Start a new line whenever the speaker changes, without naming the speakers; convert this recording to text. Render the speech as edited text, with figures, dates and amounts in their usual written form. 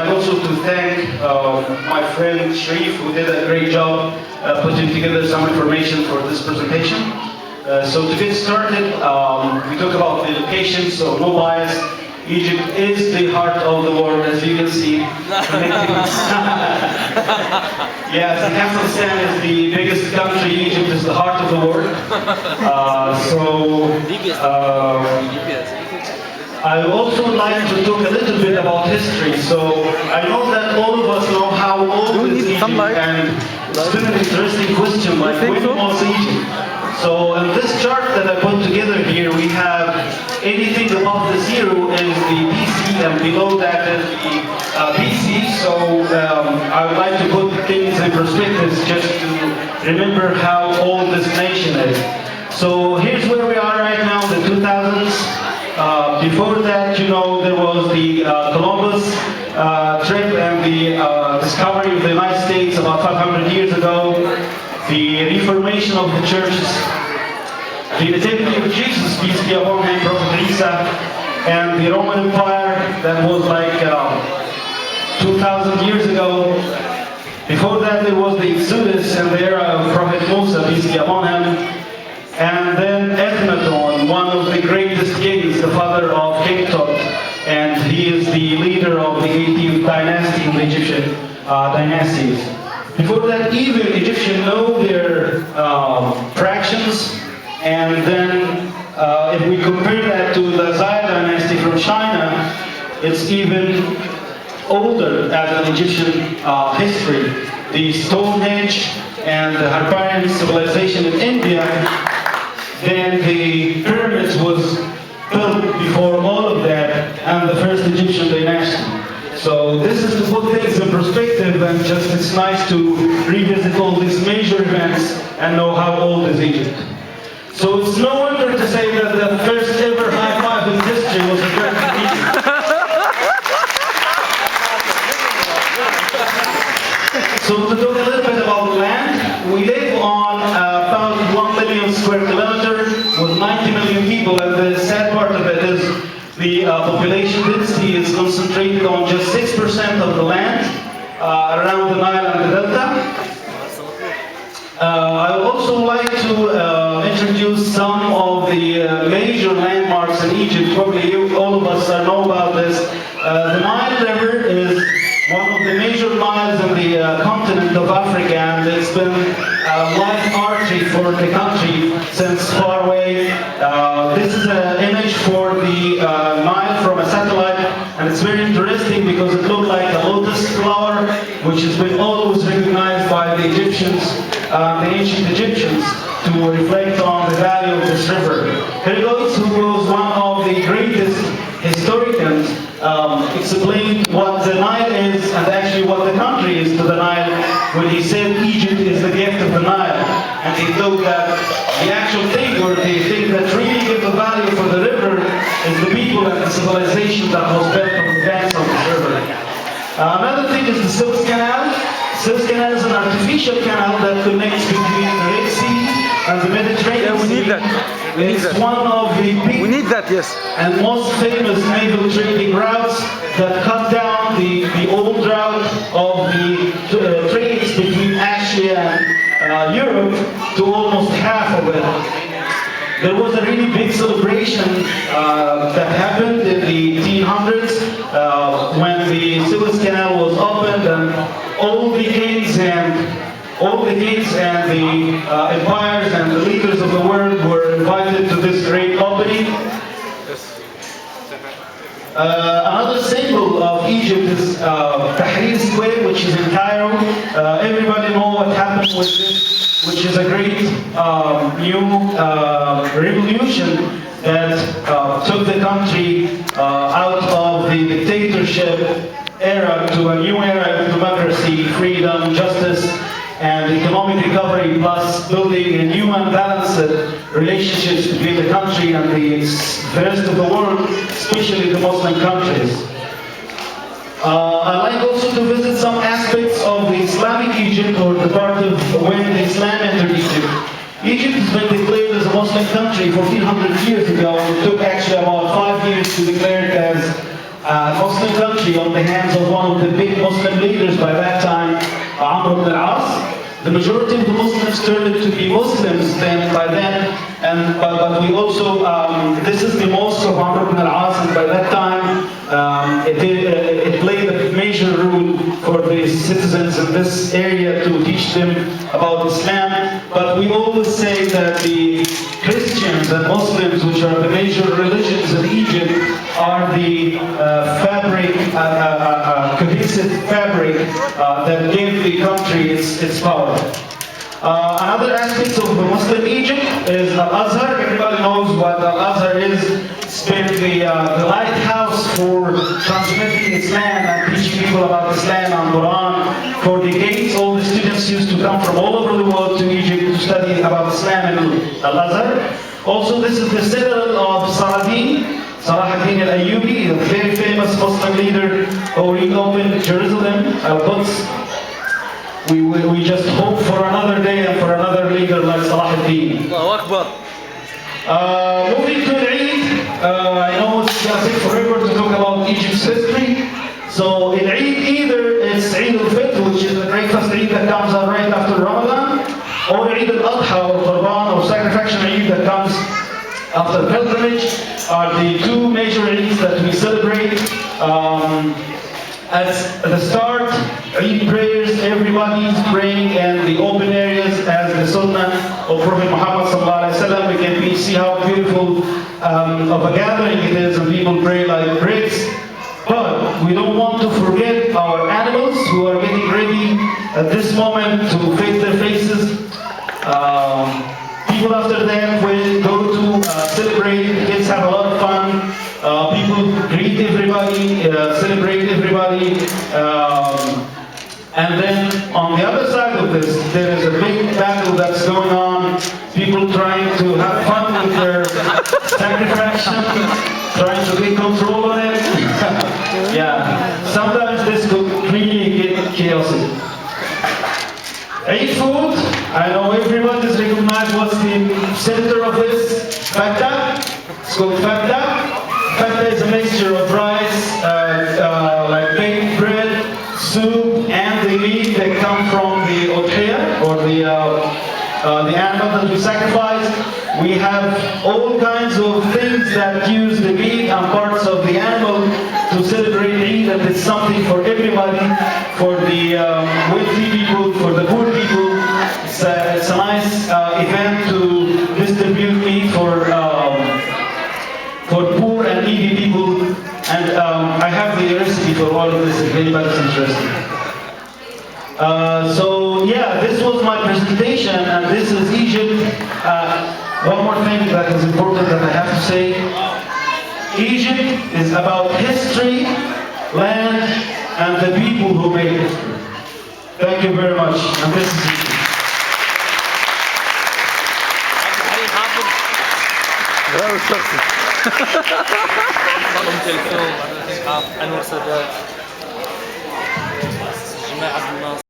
like also to thank my friend Sharif, who did a great job putting together some information for this presentation. So to get started, we talk about the location, so no bias. Egypt is the heart of the world, as you can see. Yes, Afghanistan is the biggest country. Egypt is the heart of the world. I would also like to talk a little bit about history. So I know that all of us know how old is Egypt, and it's been an interesting question, like when was Egypt? So in this chart that I put together here, we have anything above the zero is the BC, and below that is the BC. So I would like to put things in perspective just to remember how old this nation is. So here's where we are right now, the 2000s. Before that, you know, there was the Columbus trip and the discovery of the United States about 500 years ago. The reformation of the churches, the nativity of Jesus, peace be upon him, Prophet Isa, and the Roman Empire that was like 2,000 years ago. Before that there was the Exodus and the era of Prophet Musa, peace be upon him. And then Akhenaton, one of the greatest kings, the father of King Tut, and he is the leader of the 18th dynasty in the Egyptian dynasties. Before that, even Egyptians know their fractions, and then if we compare that to the Zaya dynasty from China, it's even older as an Egyptian history. The Stonehenge and the Harappan civilization in India, then the pyramids was built before all of that, and the first Egyptian dynasty. So this is to put things in perspective, and just it's nice to revisit all these major events and know how old is Egypt. So it's no wonder to say that the first ever high five in history was occurred in Egypt. So to talk a little bit about the land, we live on about 1 million square kilometers with 90 million people, and the sad part of it is the population density is concentrated on just 6% of the land around the Nile and the Delta. I would also like to introduce some of the major landmarks in Egypt. Probably all of us know about this. The Nile River is one of the major Niles in the continent of Africa, and it's been a life artery for the country since far away. This is an image for the Nile from a satellite, and it's very interesting because it looked like a lotus flower, which has been always recognized by the Egyptians, the ancient Egyptians, to reflect on the value of this river. Herodotus, who was one of the greatest historians, explained what the Nile is and actually what the country is to the Nile when he said Egypt is the gift of the Nile. And he thought that the actual thing, or the thing that really gives the value for the river, is the people and the civilization that was built on the banks of this river. Another thing is the Suez Canal. Suez Canal is an artificial canal that connects between the Red Sea and the Mediterranean Sea.
We need that.
It's one of the big and most famous naval trading routes that cut down the old route of the trades between Asia and Europe to almost half of it. There was a really big celebration that happened in the 1800s when the Suez Canal was opened, and all the kings and the empires and the leaders of the world were invited to this great opening. Another symbol of Egypt is Tahrir Square, which is in Cairo. Everybody knows what happened with this, which is a great new revolution that took the country out of the dictatorship era to a new era of democracy, freedom, justice, and economic recovery, plus building a new and balanced relationships between the country and the rest of the world, especially the Muslim countries. I'd like also to visit some aspects of the Islamic Egypt, or the part of when Islam entered Egypt. Egypt has been declared as a Muslim country 1400 years ago. It took actually about 5 years to declare it as Muslim country on the hands of one of the big Muslim leaders by that time, Amr ibn al-As. The majority of the Muslims turned to be Muslims then by then, but we also, this is the mosque of Amr ibn al-As, and by that time it played a major role for the citizens in this area to teach them about Islam. But we always say that the Christians and Muslims, which are the major religions in Egypt, are the cohesive fabric that gave the country its power. Another aspect of the Muslim Egypt is Al-Azhar. Everybody knows what Al-Azhar is. It's been the lighthouse for transmitting Islam and teaching people about Islam and Quran for decades. All the students used to come from all over the world to Egypt to study about Islam and Al-Azhar. Also, this is the citadel of Salah ad-Din al-Ayyubi, a very famous Muslim leader who reopened Jerusalem, Al-Quds. We just hope for another day and for another leader like Salah ad-Din.
Allahu Akbar.
Moving to Eid, I know it's going to take forever to talk about Egypt's history. So in Eid, either it's Eid al-Fitr, which is the breakfast Eid that comes out right after Ramadan, or Eid al-Adha or Qurban or sacrificial Eid that comes after pilgrimage, are the two major Eids that we celebrate. At the start, Eid prayers, everybody's praying in the open areas as the Sunnah of Prophet Muhammad sallallahu alaihi wasallam. We can see how beautiful of a gathering it is, and people pray like bricks. But we don't want to forget our animals who are getting ready at this moment to face their faces. People after that will go to celebrate, kids have a lot of fun. People greet everybody, celebrate everybody. And then on the other side of this, there is a big battle that's going on. People trying to have fun with their sacrifice, trying to get control on it. Yeah, sometimes this could really get chaotic. Eid food, I know everyone has recognized what's the center of this. Fata, it's called fata. Fata is a mixture of rice, like baked bread, soup, and the meat that come from the udhiyah, or the animal that we sacrifice. We have all kinds of things that use the meat and parts of the animal to celebrate Eid, and it's something for everybody, for the wealthy people, for the poor people. It's a nice event to distribute meat for poor and needy people, and I have the recipe for all of this if anybody's interested. So yeah, this was my presentation, and this is Egypt. One more thing that is important that I have to say. Egypt is about history, land, and the people who made history. Thank you very much, and this is Egypt.
تلفون أنور سادات جماعة الناس